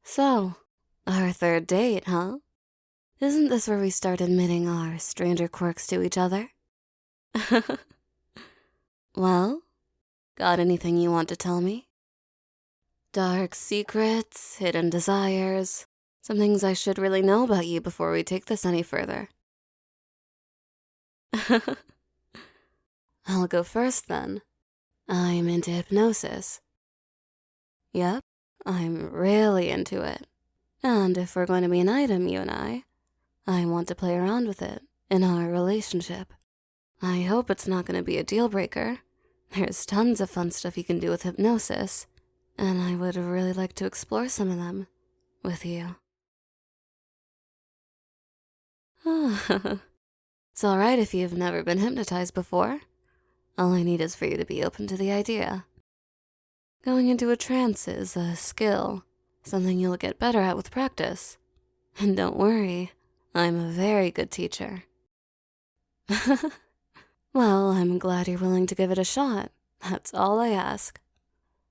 So, our third date, huh? Isn't this where we start admitting our stranger quirks to each other? Well, got anything you want to tell me? Dark secrets, hidden desires, some things I should really know about you before we take this any further. I'll go first then. I'm into hypnosis. Yep, I'm really into it. And if we're going to be an item, you and I want to play around with it in our relationship. I hope it's not going to be a deal breaker. There's tons of fun stuff you can do with hypnosis, and I would really like to explore some of them with you. It's all right if you've never been hypnotized before. All I need is for you to be open to the idea. Going into a trance is a skill, something you'll get better at with practice. And don't worry, I'm a very good teacher. Well, I'm glad you're willing to give it a shot. That's all I ask.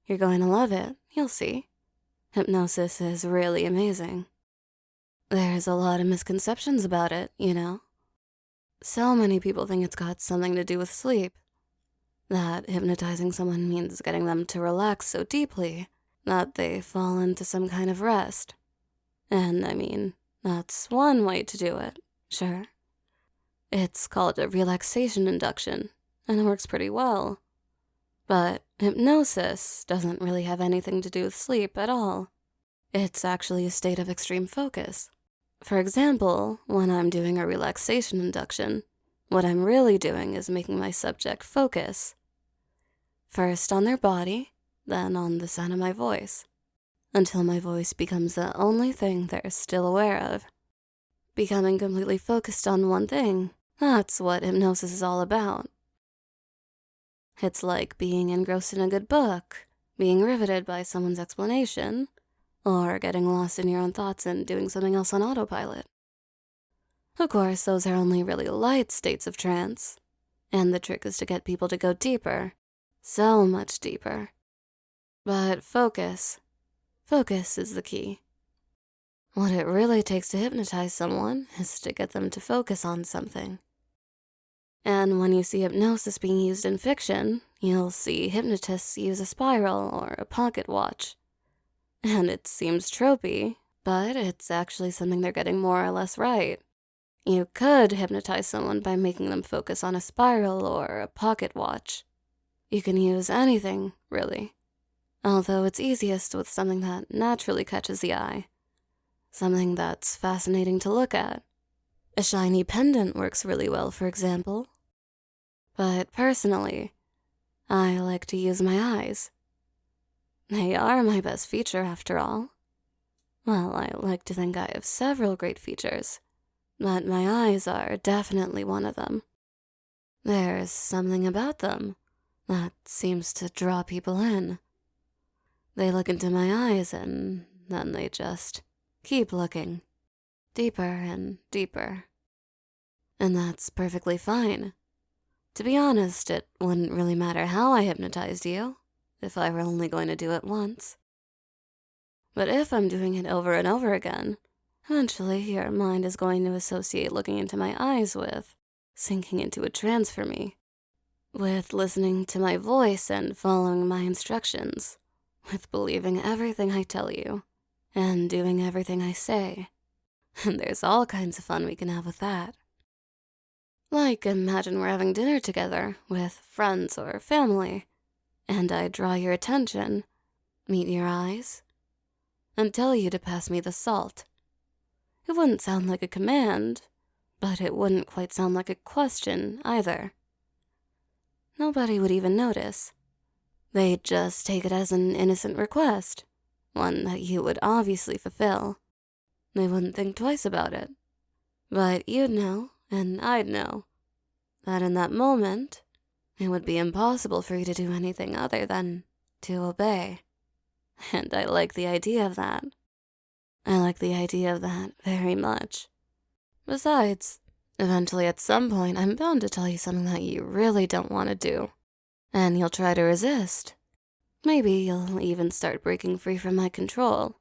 You're going to love it, you'll see. Hypnosis is really amazing. There's a lot of misconceptions about it, you know. So many people think it's got something to do with sleep. That hypnotizing someone means getting them to relax so deeply that they fall into some kind of rest. And I mean, that's one way to do it, sure. It's called a relaxation induction, and it works pretty well. But hypnosis doesn't really have anything to do with sleep at all. It's actually a state of extreme focus. For example, when I'm doing a relaxation induction, what I'm really doing is making my subject focus. First on their body, then on the sound of my voice, until my voice becomes the only thing they're still aware of. Becoming completely focused on one thing, that's what hypnosis is all about. It's like being engrossed in a good book, being riveted by someone's explanation, or getting lost in your own thoughts and doing something else on autopilot. Of course, those are only really light states of trance, and the trick is to get people to go deeper, so much deeper. But focus is the key. What it really takes to hypnotize someone is to get them to focus on something. And when you see hypnosis being used in fiction, you'll see hypnotists use a spiral or a pocket watch. And it seems tropey, but it's actually something they're getting more or less right. You could hypnotize someone by making them focus on a spiral or a pocket watch. You can use anything, really. Although it's easiest with something that naturally catches the eye. Something that's fascinating to look at. A shiny pendant works really well, for example. But personally, I like to use my eyes. They are my best feature, after all. Well, I like to think I have several great features, but my eyes are definitely one of them. There's something about them that seems to draw people in. They look into my eyes and then they just keep looking, deeper and deeper. And that's perfectly fine. To be honest, it wouldn't really matter how I hypnotized you, if I were only going to do it once. But if I'm doing it over and over again, eventually your mind is going to associate looking into my eyes with sinking into a trance for me, with listening to my voice and following my instructions, with believing everything I tell you, and doing everything I say. And there's all kinds of fun we can have with that. Like, imagine we're having dinner together with friends or family, and I draw your attention, meet your eyes, and tell you to pass me the salt. It wouldn't sound like a command, but it wouldn't quite sound like a question either. Nobody would even notice. They'd just take it as an innocent request, one that you would obviously fulfill. They wouldn't think twice about it. But you'd know, and I'd know, that in that moment, it would be impossible for you to do anything other than to obey. And I like the idea of that. I like the idea of that very much. Besides, eventually at some point, I'm bound to tell you something that you really don't want to do. And you'll try to resist. Maybe you'll even start breaking free from my control,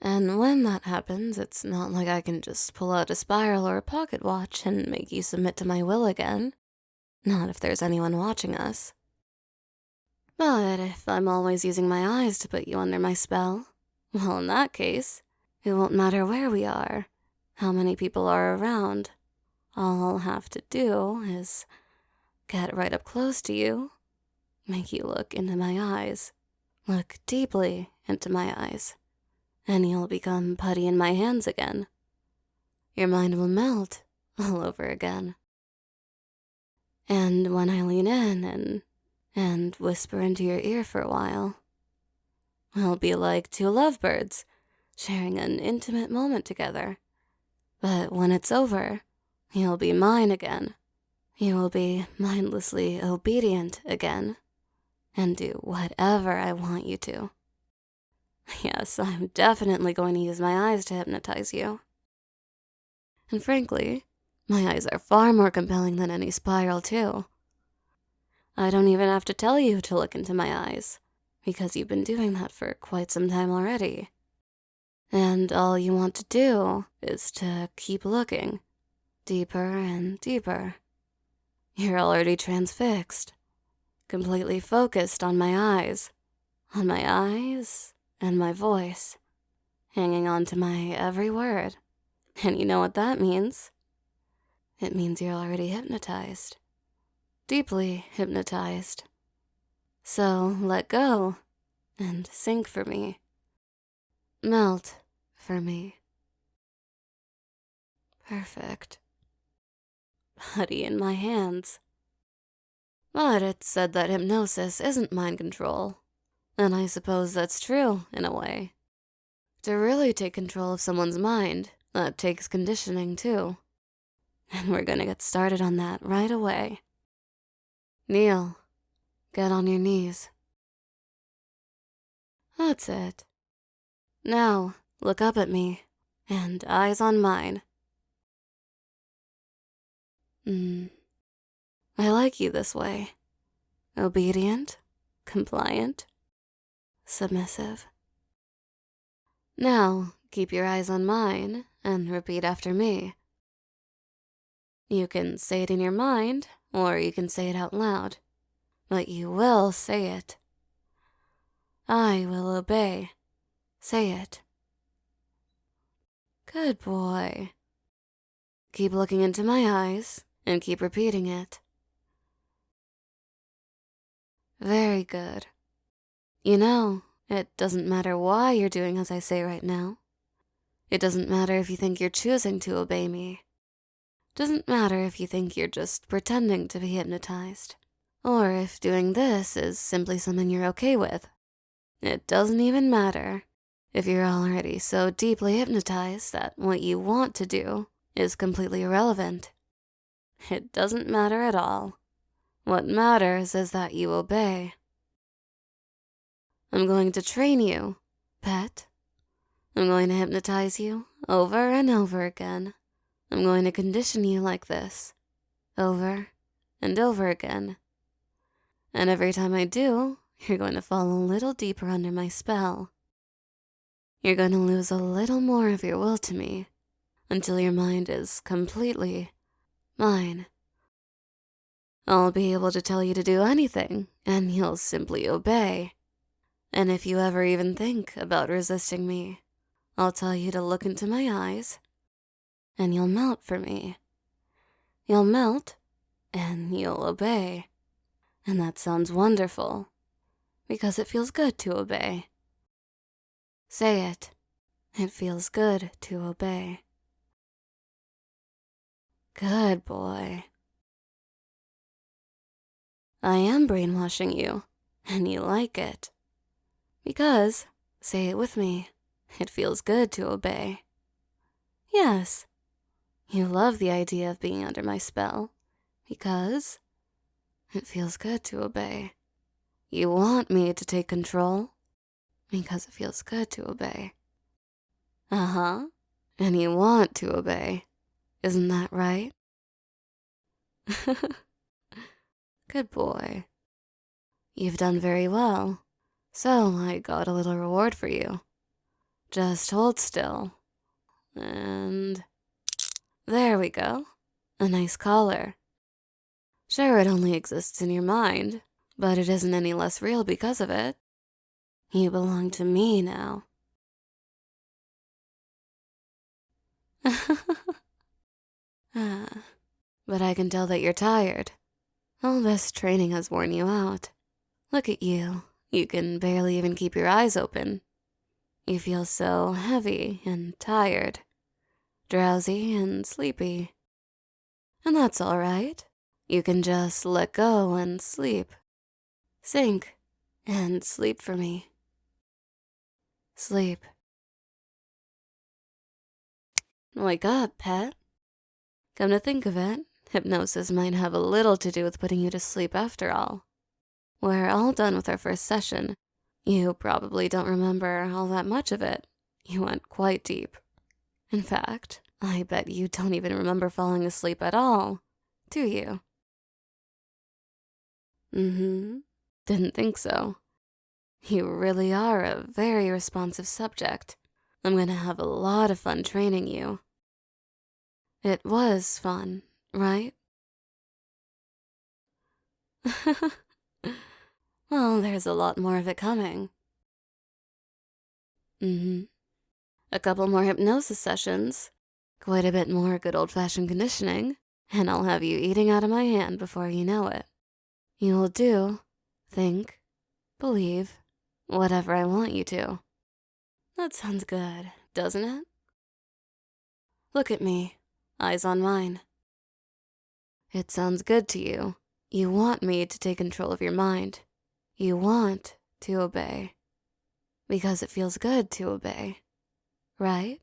And when that happens, it's not like I can just pull out a spiral or a pocket watch and make you submit to my will again. Not if there's anyone watching us. But if I'm always using my eyes to put you under my spell, well, in that case, it won't matter where we are, how many people are around. All I'll have to do is get right up close to you, make you look into my eyes, look deeply into my eyes, and you'll become putty in my hands again. Your mind will melt all over again. And when I lean in and whisper into your ear for a while, we'll be like two lovebirds sharing an intimate moment together. But when it's over, you'll be mine again. You will be mindlessly obedient again and do whatever I want you to. Yes, I'm definitely going to use my eyes to hypnotize you. And frankly, my eyes are far more compelling than any spiral, too. I don't even have to tell you to look into my eyes, because you've been doing that for quite some time already. And all you want to do is to keep looking, deeper and deeper. You're already transfixed, completely focused on my eyes and my voice, hanging on to my every word. And you know what that means? It means you're already hypnotized, deeply hypnotized. So let go and sink for me. Melt for me. Perfect. Putty in my hands. But it's said that hypnosis isn't mind control. And I suppose that's true, in a way. To really take control of someone's mind, that takes conditioning, too. And we're gonna get started on that right away. Kneel. Get on your knees. That's it. Now, look up at me, and eyes on mine. I like you this way. Obedient, compliant, submissive. Now, keep your eyes on mine and repeat after me. You can say it in your mind, or you can say it out loud, but you will say it. I will obey. Say it. Good boy. Keep looking into my eyes and keep repeating it. Very good. You know, it doesn't matter why you're doing as I say right now. It doesn't matter if you think you're choosing to obey me. It doesn't matter if you think you're just pretending to be hypnotized, or if doing this is simply something you're okay with. It doesn't even matter if you're already so deeply hypnotized that what you want to do is completely irrelevant. It doesn't matter at all. What matters is that you obey. I'm going to train you, pet. I'm going to hypnotize you over and over again. I'm going to condition you like this, over and over again. And every time I do, you're going to fall a little deeper under my spell. You're going to lose a little more of your will to me until your mind is completely mine. I'll be able to tell you to do anything, and you'll simply obey. And if you ever even think about resisting me, I'll tell you to look into my eyes, and you'll melt for me. You'll melt, and you'll obey. And that sounds wonderful, because it feels good to obey. Say it. It feels good to obey. Good boy. I am brainwashing you, and you like it. Because, say it with me, it feels good to obey. Yes, you love the idea of being under my spell, because it feels good to obey. You want me to take control, because it feels good to obey. Uh-huh, and you want to obey, isn't that right? Good boy. You've done very well, so I got a little reward for you. Just hold still. And there we go. A nice collar. Sure, it only exists in your mind, but it isn't any less real because of it. You belong to me now. Ah, but I can tell that you're tired. All this training has worn you out. Look at you. You can barely even keep your eyes open. You feel so heavy and tired, drowsy and sleepy. And that's all right. You can just let go and sleep. Sink and sleep for me. Sleep. Wake up, pet. Come to think of it, hypnosis might have a little to do with putting you to sleep after all. We're all done with our first session. You probably don't remember all that much of it. You went quite deep. In fact, I bet you don't even remember falling asleep at all, do you? Didn't think so. You really are a very responsive subject. I'm gonna have a lot of fun training you. It was fun, right? Well, there's a lot more of it coming. A couple more hypnosis sessions, quite a bit more good old-fashioned conditioning, and I'll have you eating out of my hand before you know it. You will do, think, believe, whatever I want you to. That sounds good, doesn't it? Look at me, eyes on mine. It sounds good to you. You want me to take control of your mind. You want to obey. Because it feels good to obey, right?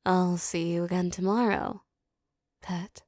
I'll see you again tomorrow, pet.